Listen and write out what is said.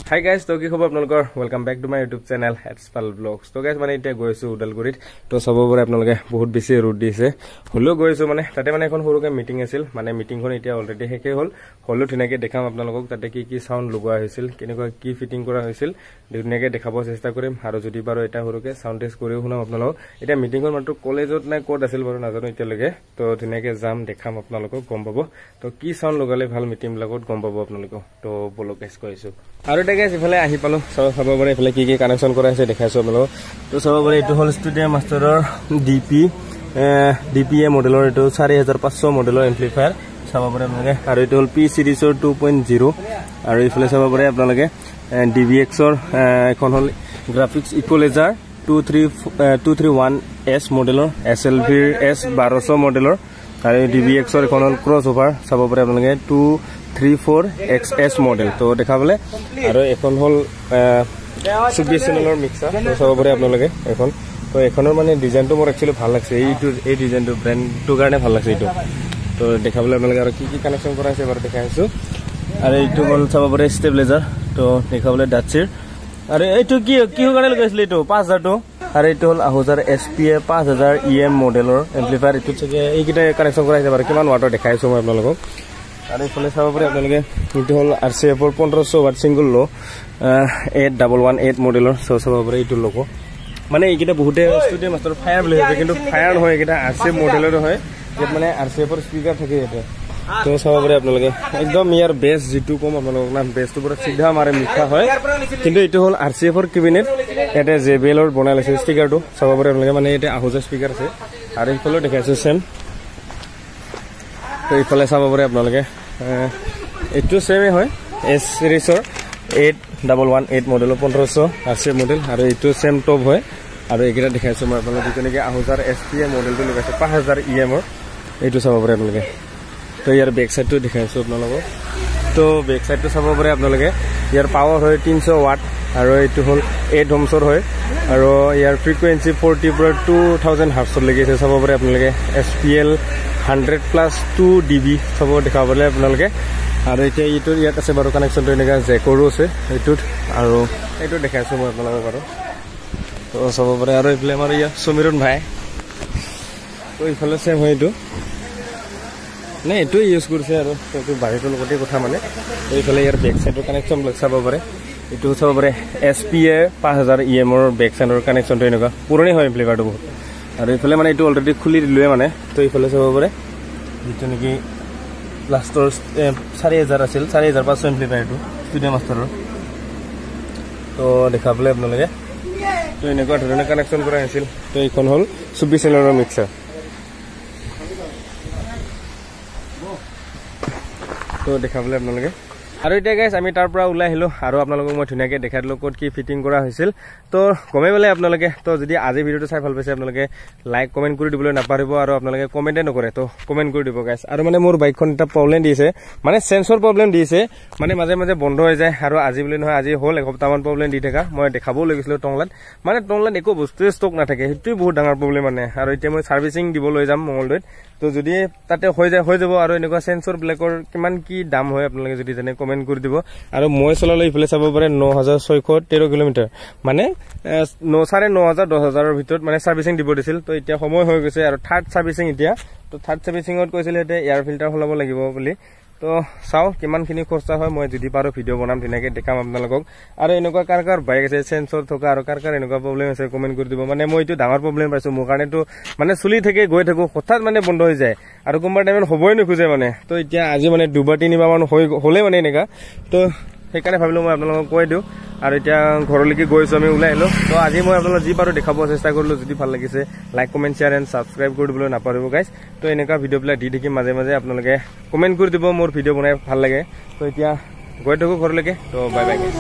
Hi guys, to ki khobar apnalokor welcome back to my YouTube channel Hatspal Vlogs. To guys mane eta goisu Udalgurit to sabobore apnaloke bahut beshi road dise holo goisu mane tate mane ekon horuke meeting asil mane meeting kon eta already heke hol holo thinake dekham apnalokok tate ki sound lugwa hoisil keneko ki fitting kora hoisil duneke dekhabo chesta korim aro jodi baro eta horuke sound test koreu hunam apnalok eta meeting kon matro college ot na code asil baro najano eta lege to thinake jam dekham apnalokok gom pabo to ki sound logale bhal meeting lagot gom pabo apnaloko to bolo guys koisu aro guys ifale ahi palo sababore ifale ki connection kora ase dekhaiso amlo to sababore etu hol studio masteror DPA modelor etu 4500 modelor amplifier sababore amlage aro etu hol P series or 2.0 aro ifale sababore apnalage DVX or ekon hol graphics equalizer 231S modelor SLV S1200 modelor aro DVX or ekon hol crossover sababore apnalage 234XS model to dekhable aro ekon hol subdivisional mixer to sabore apnalage ekon to ekonor mane design to mor actually bhal lagse ei design to brand to garne bhal lagse eto to dekhable apnalage aro ki connection kora ase bar dekhaisu aro eto hol sabore stabilizer to dekhable Dutcher aro eto ki garne lagaisle eto 5000 to aro eto hol 1000 SPA 5000 EM modelor amplifier eto chege ei kita connection kora ase bar kiman watt dekhaisu moi apnalogok আৰু ফলে চাব পাৰি আপোনালোকে ইটো হল RCF 1500 watt single লো 8118 মডেলৰ চাব পাৰি ইটো লোগো মানে এইকিটা বহুতে স্টুডিও মাস্টাৰ ফায়াৰ বুলি হয় কিন্তু ফায়াৰ নহয় এইকিটা RCF মডেলৰ হয় যেত মানে RCF ৰ স্পিকাৰ থাকে এতে তো চাব পাৰি আপোনালোকে একদম ইয়াৰ বেস জিটু কম আপোনালোক না বেসটো পুৰা সিধা মাৰে মিঠা হয় কিন্তু ইটো হল RCF ৰ কেবিনেট এতে JBL ৰ বনাই লৈছে স্পিকাৰটো চাব পাৰি আপোনালোকে মানে এতে আহুজা স্পিকাৰ আছে আৰু ইফালে দেখাইছে সেম তো ইফালে চাব পাৰি আপোনালোকে এটো সেমে হয় S series-ৰ 8118 মডেলৰ 1500 RCF মডেল আৰু এটো সেম টপ হয় আৰু একিটা দেখাইছো মই আপোনালোকক যেনেকৈ 1000 SPA মডেলটো লগাইছে 5000 EM ৰ এটো চাব পাৰে আপোনালোকে তো ইয়াৰ বেক সাইডটো দেখাইছো আপোনালোকক তো বেক সাইডটো চাব পাৰে আপোনালোকে ইয়াৰ পাৱাৰ হয় 300 ওয়াট আৰু এটো হল 8 ohms হয় আৰু ইয়াৰ ফ্ৰিকুৱেন্সি 40 পৰা 2000 হাৰ্টজ লৈকে চাব পাৰে আপোনালোকে SPL 100+2 dB সব দেখাবলে আপোনালোকে আৰু এতিয়া ইটো ইয়াত আছে বাৰু কানেকচনটো এনেকা জেকৰো আছে ইটোত আৰু এইটো দেখাইছো মই আপোনালোকক বাৰু তো সব পাৰে আৰু ইফালে আমাৰ ইয়া সমীৰণ ভাই তো ইফালে সেম হয় ইটো নে এটো ইউজ কৰিছে আৰু তো বাহিৰৰ লগতে কথা মানে তো ইফালে ইয়াৰ বেক সাইডৰ কানেকচন লগ চাব পাৰে ইটো চাব পাৰে SPA 5000 EM ৰ বেক সাইডৰ কানেকচনটো এনেকা পুৰণি হয় এম্প্লিফায়াৰটো বহুত আৰু ইফালে মানে এটো অলৰেডি খুলি দিলুৱে মানে তো ইফালে চাব পাৰে যেটো নেকি লাষ্টৰ 4000 আছিল 4500 এম্প্লিফায়াৰটো স্টুডিও মাস্টাৰৰ তো দেখাবলে আপোনালোকে তো এনেকুৱা ধৰণে কানেকচন কৰা আছিল তো এইখন হল 24 চেনেলৰ মিক্সাৰ তো দেখাবলে আপোনালোকে আৰু এতিয়া গাইস আমি তাৰ পৰা ওলাই আহিলো আৰু আপোনালোকক মই ধুনিয়াকে দেখাই দিলো ক'ত কি ফিটিং কৰা হৈছিল তো কমে বলে আপোনালোকে তো যদি আজি ভিডিওটো চাই ভাল পাইছে আপোনালোকে লাইক কমেন্ট কৰি দিবলৈ নাপাৰিব আৰু আপোনালোকে কমেন্টে নকৰে তো কমেন্ট কৰি দিব গাইস আৰু মানে মোৰ বাইকখন এটা প্ৰবলেম দিছে মানে সেন্সৰ প্ৰবলেম দিছে মানে মাজে মাজে বন্ধ হৈ যায় আৰু আজি বুলি নহয় আজি হল এসপ্তাহ মান প্ৰবলেম দি থকা মই দেখাবও লাগিছিল টংলাত মানে টংলাত একো বস্তু ষ্টক নাথাকে হেতু বহুত ডাঙৰ প্ৰবলেম মানে আৰু এতিয়া মই সাৰ্ভিসিং দিব লৈ যাম মঙ্গলদৈত তো যদি তাতে হৈ যাব আৰু এনেকুৱা সেন্সৰ ব্লেকৰ কিমান কি দাম হয় আপোনালোকে যদি জানে কমেন্ট কৰি দিব আৰু মই চলালৈ ইফালে চাব পাৰে 9613 কিলোমিটাৰ মানে 9500 10000 ৰ ভিতৰত মানে সাৰ্ভিসিং দিব দিছিল তো এতিয়া সময় হৈ গৈছে আৰু থাৰ্ড সাৰ্ভিসিং এতিয়া তো থাৰ্ড সাৰ্ভিসিংত কৈছিল হেতে এয়াৰ ফিল্টাৰ হলাব লাগিব বুলি তো চাও কিমানখিনি খৰচা হয় মই যদি পাৰো ভিডিও বনাম ধুনিয়াকে দেখাম আপোনালোকক আৰু এনেকুৱা কাৰ বাইক আছে সেন্সৰ থকা আৰু কাৰ এনেকুৱা প্ৰবলেম আছে কমেন্ট কৰি দিব মানে মই এইটো ডাঙৰ প্ৰবলেম পাইছো মোৰ কাৰণেটো মানে চলি থাকে গৈ থাকো হঠাৎ মানে বন্ধ হৈ যায় আৰু কোনবা টাইমত হবই নখুজে মানে তো এতিয়া আজি মানে দুবাৰ তিনিবাৰ মান হলে মানে এনেকা তো সেইকাৰণে ভাবিলো মই আপোনালোকক কৈ দিও আৰু এতিয়া ঘৰলৈকে গৈছো আমি ওলাই আহিলো তো আজি মই আপোনালোকক যি পাৰো দেখাব চেষ্টা কৰিলো যদি ভাল লাগিছে like comment share and subscribe কৰি দিবলৈ নাপাৰিব গাইস তো এনেকা ভিডিও বিলাক দি থাকি মাজে মাজে আপোনালোকে কমেন্ট কৰি দিব মোৰ ভিডিও বনাই ভাল লাগে তো এতিয়া গৈ থাকো ঘৰলৈকে তো বাই বাই গাইস